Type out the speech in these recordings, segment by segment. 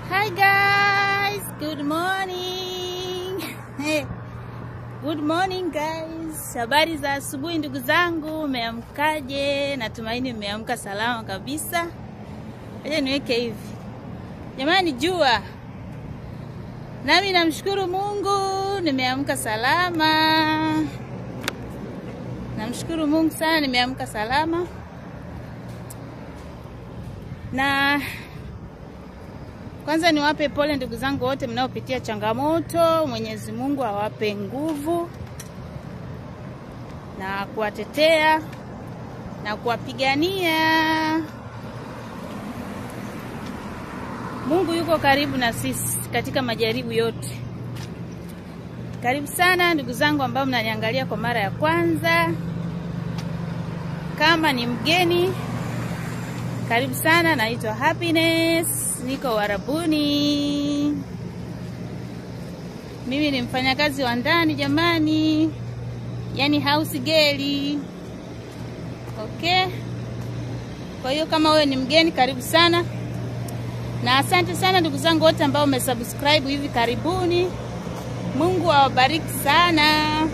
Hi guys, good morning. Good morning guys. Habari za asubuhi ndugu zangu, umeamkaje? Natumaini umeamka salama kabisa. Aje niweke hivi. Jamani jua. Nami namshukuru Mungu nimeamka salama. Namshukuru Mungu sana nimeamka salama. Na kwanza niwape pole ndugu zangu wote mnaopitia changamoto. Mwenyezi Mungu awape nguvu na kuwatetea na kuwapigania. Mungu yuko karibu na sisi katika majaribu yote. Karibu sana ndugu zangu ambao mnaniangalia kwa mara ya kwanza. Kama ni mgeni, karibu sana, naitwa Happiness. Niko Uarabuni. Mimi ni mfanyakazi wa ndani jamani. Yani house girl. Okay? Kwa hiyo kama wewe ni mgeni, karibu sana. Na asante sana ndugu zangu wote ambao umesubscribe hivi karibuni. Mungu awabariki sana.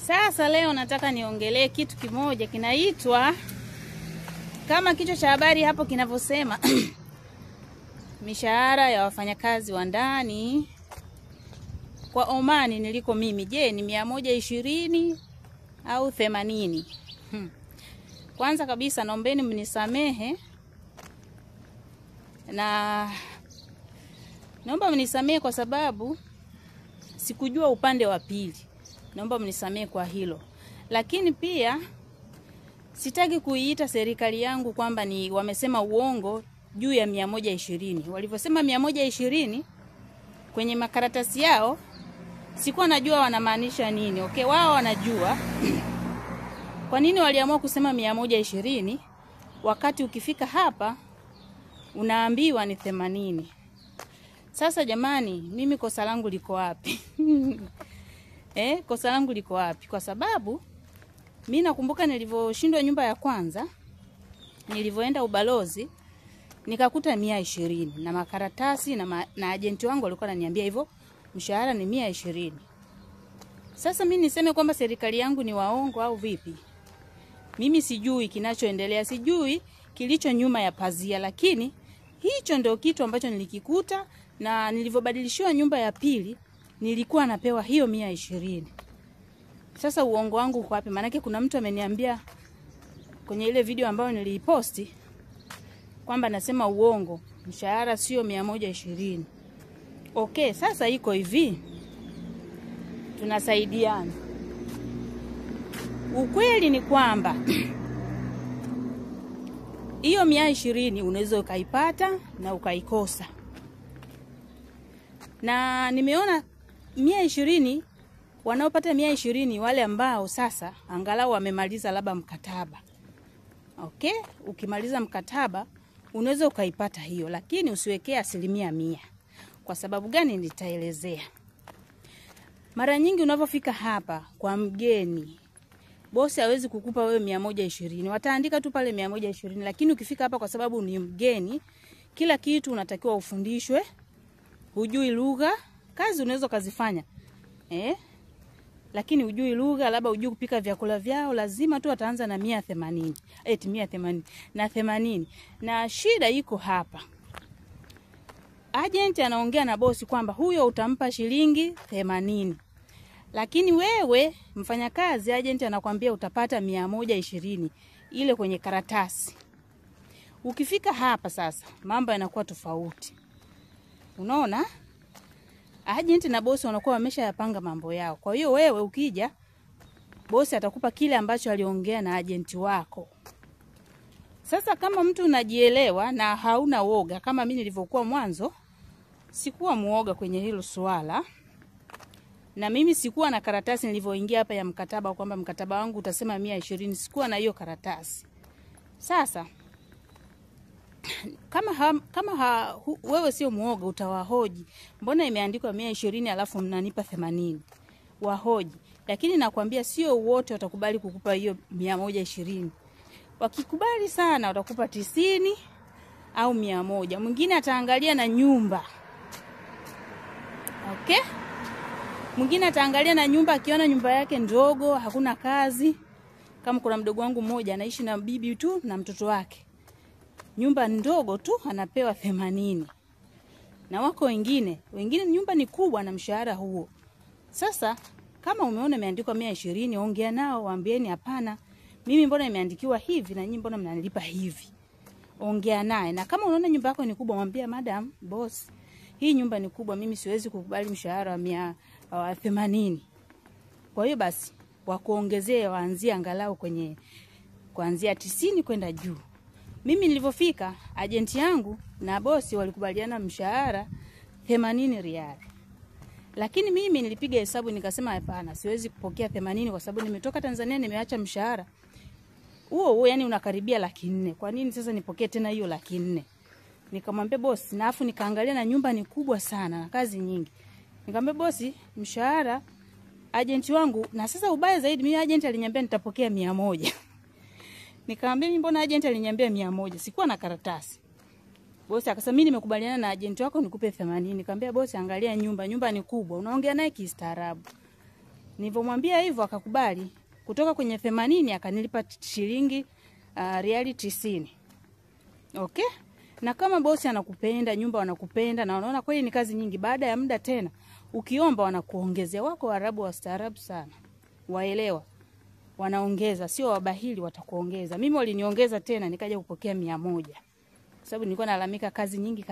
Sasa leo nataka niongelee kitu kimoja kinaitwa, kama kichwa cha habari hapo kinavyosema, mishahara ya wafanyakazi wa ndani kwa Omani niliko mimi. Je, ni 120 au 80? Kwanza kabisa naombeni mnisamehe, na naomba mnisamehe kwa sababu sikujua upande wa pili. Naomba mnisamehe kwa hilo. Lakini pia sitaki kuiita serikali yangu kwamba ni wamesema uongo juu ya 120. Walivyosema 120 kwenye makaratasi yao, sikuwa najua wanamaanisha nini. Okay, wao wanajua. Kwa nini waliamua kusema 120 wakati ukifika hapa unaambiwa ni 80? Sasa jamani, mimi kosa langu liko wapi? Kosa langu liko wapi? Kwa sababu mimi nakumbuka nilivyoshindwa nyumba ya kwanza, nilivyoenda ubalozi, nikakuta 120 na makaratasi na agenti wangu walikuwa wananiambia hivyo, mshahara ni 120. Sasa mimi niseme kwamba serikali yangu ni waongo au vipi? Mimi sijui kinachoendelea, sijui kilicho nyuma ya pazia, lakini hicho ndio kitu ambacho nilikikuta. Na nilivyobadilishiwa nyumba ya pili nilikuwa napewa hiyo 120. Sasa uongo wangu uko wapi? Maana kuna mtu ameniambia kwenye ile video ambayo niliiposti kwamba nasema uongo, mshahara sio 120. Okay, sasa iko hivi, tunasaidiana. Ukweli ni kwamba hiyo 120 unaweza ukaipata na ukaikosa. Na nimeona 120, wanaopata 120 wale ambao sasa angalau wamemaliza labda mkataba. Okay? Ukimaliza mkataba unaweza ukaipata hiyo, lakini usiwekee 100%. Kwa sababu gani nitaelezea. Mara nyingi unapofika hapa kwa mgeni, bosi hawezi kukupa wewe 120. Wataandika tu pale 120, lakini ukifika hapa kwa sababu ni mgeni, kila kitu unatakiwa ufundishwe. Hujui lugha, kazi unaweza kuzifanya. Lakini hujui lugha, labda hujui kupika vyakula vyao, lazima tu ataanza na 180. 180 na 80. Na shida iko hapa. Agent anaongea na bosi kwamba huyo utampa shilingi 80. Lakini wewe mfanyakazi, agent anakuambia utapata 120 ile kwenye karatasi. Ukifika hapa sasa, mambo yanakuwa tofauti. Unaona? Agent na bosi wanakuwa wameshayapanga mambo yao. Kwa hiyo wewe ukija, bosi atakupa kile ambacho aliongea na agent wako. Sasa kama mtu unajielewa na hauna woga, kama mimi nilivyokuwa mwanzo, sikuwa muoga kwenye hilo swala. Na mimi sikuwa na karatasi nilivyoingia hapa ya mkataba kwamba mkataba wangu utasema 120, sikuwa na hiyo karatasi. Sasa wewe sio muoga, utawahoji. Mbona imeandikwa 120 alafu mnanipa 80? Wahoji. Lakini nakwambia sio wote watakubali kukupa hiyo 120. Wakikubali sana watakupa 90 au 100. Mwingine ataangalia na nyumba. Okay? Mwingine ataangalia na nyumba, akiona nyumba yake ndogo, hakuna kazi. Kama kuna mdogo wangu mmoja anaishi na bibi tu na mtoto wake. Nyumba ndogo tu anapewa 80. Na wako wengine nyumba ni kubwa na mshahara huo. Sasa kama umeona imeandikwa 120, ongea nao, waambieni hapana. Mimi mbona imeandikiwa hivi na nyinyi mbona mnanilipa hivi? Ongea naye. Na kama unaona nyumba yako ni kubwa, mwambie madam, boss, hii nyumba ni kubwa, mimi siwezi kukubali mshahara wa 80. Kwa hiyo basi wakuongezee, waanzie angalau kuanzia 90 kwenda juu. Mimi nilipofika, agent yangu na bosi walikubaliana mshahara 80 riali. Lakini mimi nilipiga hesabu nikasema hapana, siwezi kupokea 80 kwa sababu nimetoka Tanzania, nimeacha mshahara huo yani unakaribia 400,000. Kwa nini sasa nipokee tena hiyo 400,000? Nikamwambia bosi, na afu nikaangalia na nyumba ni kubwa sana na kazi nyingi. Nikamwambia bosi, mshahara agent wangu, na sasa ubaya zaidi mimi agent aliniambia nitapokea 100. Nikamwambia mimi mbona agent aliniambia 100? Sikuwa na karatasi. Bosi akasema mimi nimekubaliana na agent wako nikupe 80. Nikamwambia bosi, angalia nyumba ni kubwa. Unaongea naye kistaarabu. Nilipomwambia hivyo akakubali. Kutoka kwenye 80 akanilipa shilingi riali 90. Okay? Na kama bosi anakupenda, nyumba wanakupenda na wanaona kweli ni kazi nyingi, baada ya muda tena ukiomba wanakuongezea. Wako Waarabu wastaarabu sana. Waelewa. Wanaongeza, sio wabahili, watakuongeza. Mimi waliniongeza tena nikaja kupokea 100. Kwa sababu nilikuwa nalalamika kazi nyingi.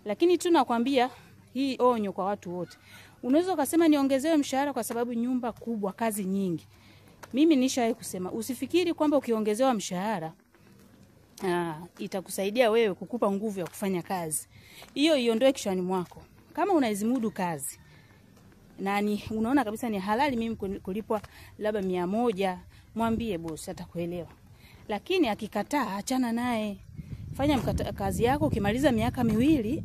Lakini tu nakwambia hii onyo kwa watu wote. Unaweza ukasema niongezewe mshahara kwa sababu nyumba kubwa, kazi nyingi. Mimi nishawahi kusema usifikiri kwamba ukiongezewa mshahara itakusaidia wewe kukupa nguvu ya kufanya kazi. Hiyo iondoe kichwani mwako. Kama unaizimudu kazi na unaona kabisa ni halali mimi kulipwa labda 100, mwambie bosi, atakuelewa. Lakini akikataa, achana naye. Fanya kazi yako, ukimaliza miaka 2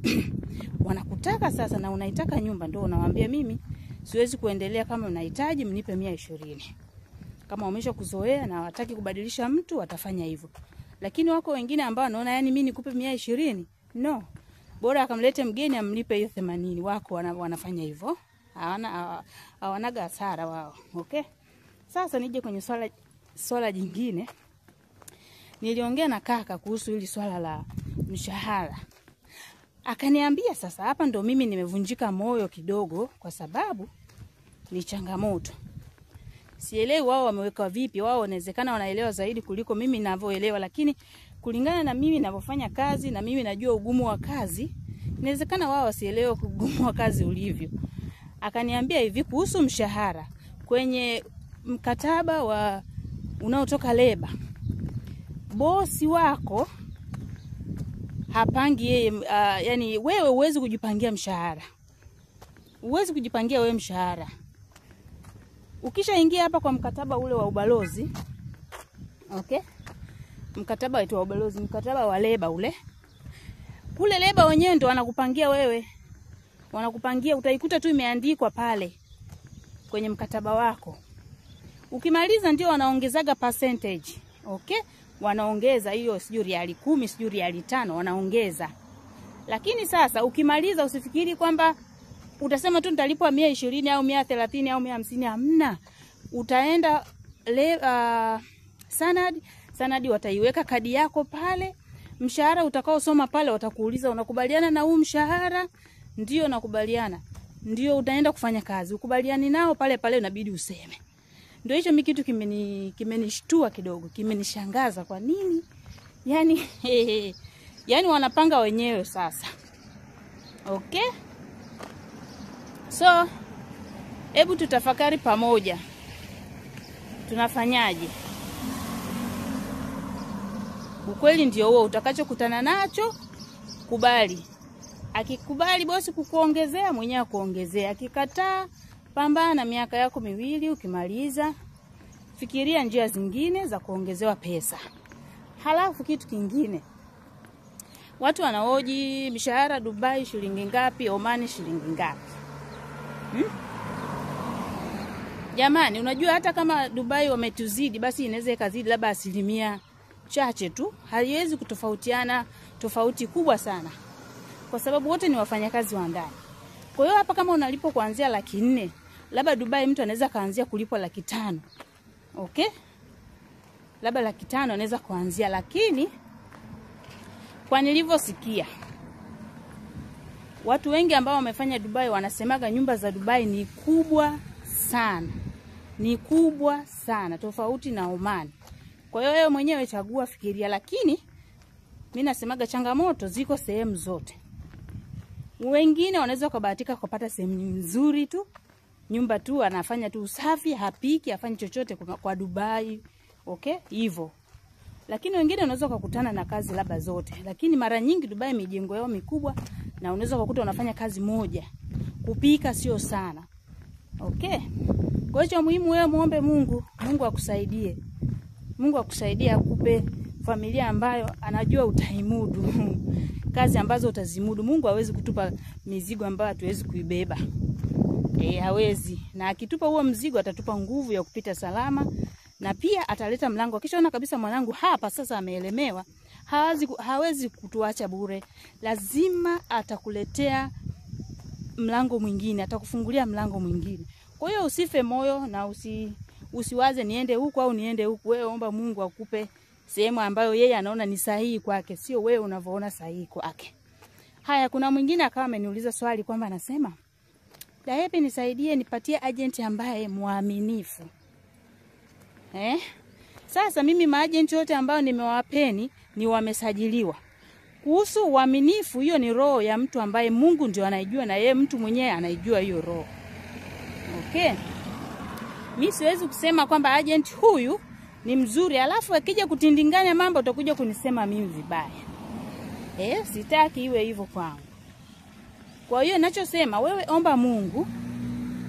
wanakutaka sasa na unaitaka nyumba, ndio unawaambia mimi siwezi kuendelea, kama unahitaji mnipe 120. Kama umesha kuzoea na wataki kubadilisha mtu, watafanya hivyo. Lakini wako wengine ambao wanaona yani mimi nikupe 120, no. Bora akamlete mgeni amlipe hiyo 80. Wako wanafanya hivyo. Hawanaga hasara wao. Okay? Sasa nije kwenye swala jingine. Niliongea na kaka kuhusu hili swala la mshahara. Akaniambia sasa hapa ndo mimi nimevunjika moyo kidogo kwa sababu ni changamoto. Sielewi wao wameweka vipi, wao inawezekana wanaelewa zaidi kuliko mimi ninavyoelewa, lakini kulingana na mimi ninavyofanya kazi na mimi najua ugumu wa kazi, inawezekana wao wasielewe ugumu wa kazi ulivyo. Akaniambia hivi kuhusu mshahara, kwenye mkataba wa unaotoka leba, bosi wako hapangi yeye, yani wewe huwezi kujipangia mshahara. Huwezi kujipangia wewe mshahara. Ukishaingia hapa kwa mkataba ule wa ubalozi, okay? Mkataba wetu wa ubalozi, mkataba wa leba ule. Kule leba wenyewe ndio wanakupangia wewe. Wanakupangia, utaikuta tu imeandikwa pale kwenye mkataba wako. Ukimaliza ndio wanaongezaga percentage, okay? Wanaongeza hiyo sijui riali 10, sijui riali 5 wanaongeza. Lakini sasa ukimaliza usifikiri kwamba utasema tu nitalipwa 120 au 130 au 150, hamna. Utaenda sanadi wataiweka kadi yako pale. Mshahara utakao soma pale watakuuliza unakubaliana na huu mshahara? Ndio nakubaliana. Ndio utaenda kufanya kazi. Ukubaliani nao pale unabidi useme. Ndio hicho mimi kitu kimenishtua kidogo, kimenishangaza kwa nini? Yani wanapanga wenyewe sasa. Okay? So, hebu tutafakari pamoja. Tunafanyaje? Ukweli ndio huo, utakachokutana nacho kubali. Akikubali bosi kukuongezea, mwenyewe kuongezea. Akikataa, pambana miaka yako 2, ukimaliza fikiria njia zingine za kuongezewa pesa. Halafu kitu kingine, watu wanaoji mshahara Dubai shilingi ngapi, Oman shilingi ngapi. Jamani, unajua hata kama Dubai wametuzidi, basi inaweza ikazidi labda chache tu, haiwezi kutofautiana tofauti kubwa sana, kwa sababu wote ni wafanyakazi wa ndani. Kwa hiyo hapa kama unalipo kuanzia 400,000, labda Dubai mtu anaweza kaanzia kulipwa 500,000. Okay? Labda 500,000 anaweza kuanzia, lakini kwa nilivyosikia watu wengi ambao wamefanya Dubai wanasemaga nyumba za Dubai ni kubwa sana. Ni kubwa sana tofauti na Oman. Kwa hiyo wewe mwenyewe chagua, fikiria, lakini mimi nasemaga changamoto ziko sehemu zote. Wengine wanaweza kubahatika kupata sehemu nzuri tu, nyumba tu anafanya tu usafi, hapiki, afanye chochote kwa Dubai. Okay? Hivyo. Lakini wengine unaweza kukutana na kazi labda zote. Lakini mara nyingi Dubai mijengo yao mikubwa na unaweza kukuta unafanya kazi moja. Kupika sio sana. Okay? Kwa hiyo muhimu wewe muombe Mungu, Mungu akusaidie. Mungu akusaidie, akupe familia ambayo anajua utaimudu. Kazi ambazo utazimudu. Mungu hawezi kutupa mizigo ambayo hatuwezi kuibeba. Hawezi. Na akitupa huo mzigo atatupa nguvu ya kupita salama, na pia ataleta mlango. Akishaona kabisa mwanangu hapa sasa ameelemewa, hawezi kutuacha bure. Lazima atakuletea mlango mwingine, atakufungulia mlango mwingine. Kwa hiyo usife moyo na usiwaze niende huku au niende huku. Wewe omba Mungu akupe sehemu ambayo yeye anaona ni sahihi kwake, sio wewe unavyoona sahihi kwake. Haya, kuna mwingine akawa ameniuliza swali kwamba anasema, "Daepe nisaidie nipatie agent ambaye muaminifu." Sasa mimi maagent wote ambao nimewapeni ni wamesajiliwa. Kuhusu uaminifu, hiyo ni roho ya mtu ambaye Mungu ndio anaijua, na yeye mtu mwenyewe anaijua hiyo roho. Okay? Mimi siwezi kusema kwamba agent huyu ni mzuri alafu akija kutindinganya mambo utakuja kunisema mimi vibaya. Sitaki iwe hivyo kwangu. Kwa hiyo ninachosema, wewe omba Mungu.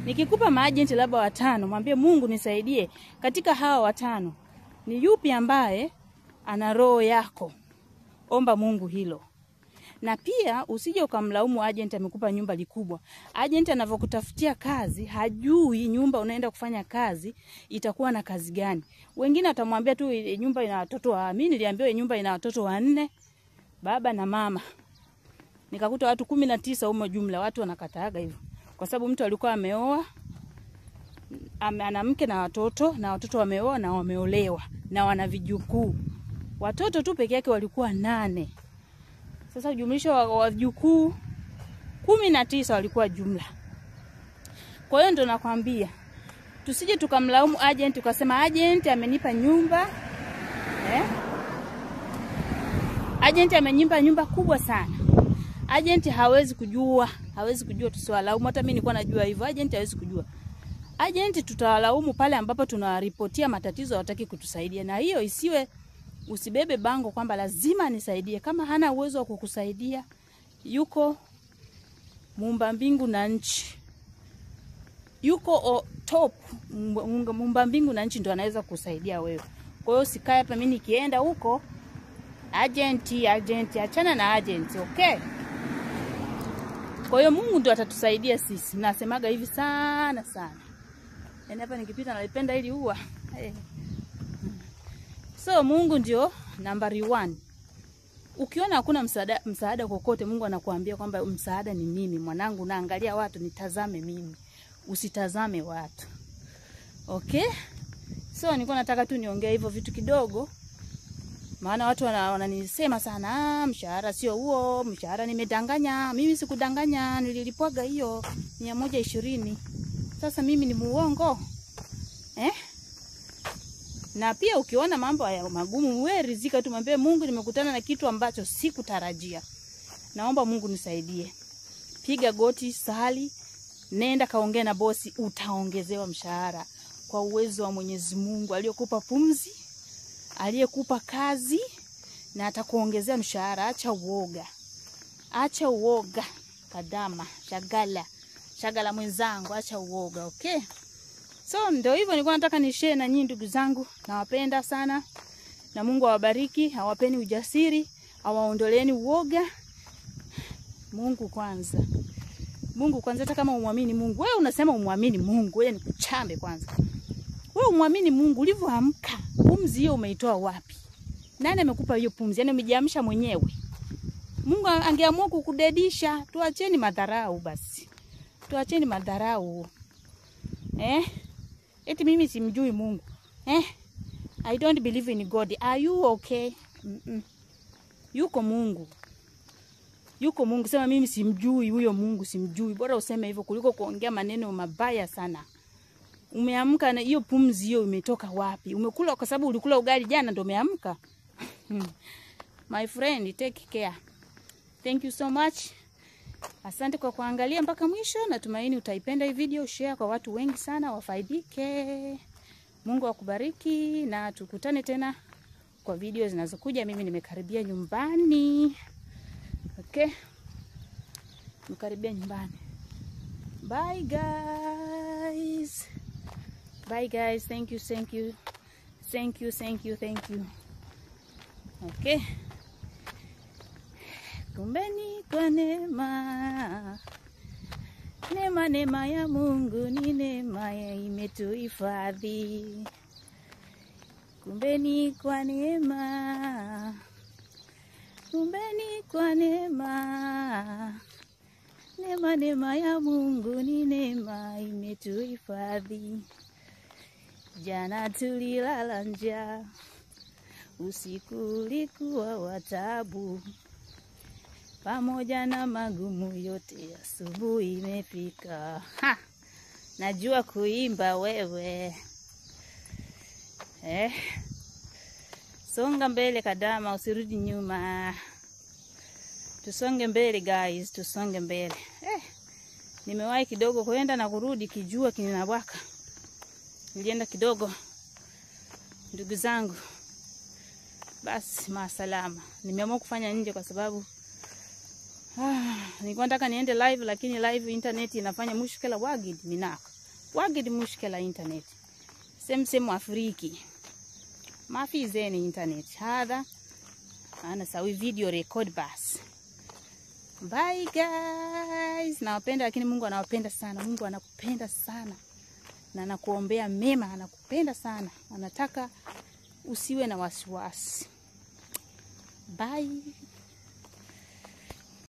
Nikikupa maagent labda 5, mwambie Mungu nisaidie katika hawa 5. Ni yupi ambaye ana roho yako? Omba Mungu hilo. Na pia usije ukamlaumu agent amekupa nyumba likubwa. Agent anavokutafutia kazi, hajui nyumba unaenda kufanya kazi itakuwa na kazi gani. Wengine atamwambia tu nyumba ina watoto wa, mimi niliambiwa nyumba ina watoto 4, baba na mama. Nikakuta watu 19 humo jumla, watu wanakataaga hivyo. Kwa sababu mtu alikuwa ameoa, ana mke na watoto wameoa na wameolewa na wana vijukuu. Watoto tu peke yake walikuwa 8. Sasa ujumlisho wa vijukuu 19 walikuwa jumla. Kwa hiyo ndo nakwambia, tusije tukamlaumu agent tukasema agent amenipa nyumba. Agent amenipa nyumba kubwa sana. Agent hawezi kujua tusiwalaumu. Hata mimi nilikuwa najua hivyo, agent hawezi kujua. Agent tutawalaumu pale ambapo tunawaripotia matatizo hawataki kutusaidia. Na hiyo isiwe, usibebe bango kwamba lazima nisaidie. Kama hana uwezo wa kukusaidia, yuko Muumba mbingu na nchi. Yuko top Muumba mbingu na nchi ndo anaweza kusaidia wewe. Kwa hiyo sikae hapa mimi nikienda huko agent, achana na agent, okay? Kwa hiyo Mungu ndo atatusaidia sisi. Nasemaga hivi sana. Yaani hapa nikipita nalipenda ili huwa. So Mungu ndio nambari 1. Ukiona hakuna msaada kokote, Mungu anakuambia kwamba msaada ni mimi. Mwanangu, naangalia watu, nitazame mimi. Usitazame watu. Okay? So nilikuwa nataka tu niongee hivyo vitu kidogo. Maana watu wananisema sana, mshahara sio huo, mshahara nimedanganya. Mimi sikudanganya, nililipwaga hiyo 120. Sasa mimi ni muongo? Na pia ukiona mambo haya magumu, wewe rizika tu, mwambie Mungu nimekutana na kitu ambacho sikutarajia. Naomba Mungu nisaidie. Piga goti, sali, nenda kaongea na bosi, utaongezewa mshahara kwa uwezo wa Mwenyezi Mungu aliyokupa pumzi, aliyekupa kazi, na atakuongezea mshahara. Acha uoga. Kadama, shagala mwenzangu, acha uoga, okay? So ndio hivyo nilikuwa nataka ni share na nyinyi ndugu zangu. Nawapenda sana. Na Mungu awabariki, awapeni ujasiri, awaondoleeni uoga. Mungu kwanza. Hata kama umwamini Mungu. Wewe unasema umwamini Mungu, wewe nikuchambe kwanza. Wewe umwamini Mungu, ulivyoamka, pumzi hiyo umeitoa wapi? Nani amekupa hiyo pumzi? Yaani umejiamsha mwenyewe. Mungu angeamua kukudedisha. Tuacheni madharau basi. Tuacheni madharau. Eti mimi simjui Mungu. I don't believe in God. Are you okay? Yuko Mungu. Yuko Mungu. Sema mimi simjui huyo Mungu, simjui. Bora useme hivyo kuliko kuongea maneno mabaya sana. Umeamka na hiyo pumzi hiyo imetoka wapi? Umekula kwa sababu ulikula ugali jana ndio umeamka? My friend, take care. Thank you so much. Asante kwa kuangalia mpaka mwisho. Natumaini utaipenda hii video, share kwa watu wengi sana wafaidike. Mungu akubariki na tukutane tena kwa video zinazokuja. Mimi nimekaribia nyumbani. Okay? Nimekaribia nyumbani. Bye guys. Bye guys. Thank you, thank you. Thank you, thank you, thank you. Okay. Kumbeni kwa neema. Neema ya Mungu ni neema ya imetuhifadhi. Kumbeni kwa neema. Kumbeni kwa neema. Neema ya Mungu ni neema imetuhifadhi. Jana tulilala njaa. Usiku ulikuwa wa taabu. Pamoja na magumu yote asubuhi imefika. Najua kuimba wewe. Songa mbele kadama, usirudi nyuma. Tusonge mbele guys, tusonge mbele. Nimewahi kidogo kwenda na kurudi kijua kinawaka. Nilienda kidogo. Ndugu zangu. Basi masalama. Nimeamua kufanya nje kwa sababu nilikuwa nataka niende live lakini live internet inafanya mushkila wagid minaka. Wagid mushkila internet. Same Afriki. Mafi zeni internet. Hadha ana sawi video record basi. Bye guys. Nawapenda lakini Mungu anawapenda sana. Mungu anakupenda sana. Na anakuombea mema, anakupenda sana. Anataka usiwe na wasiwasi. Bye.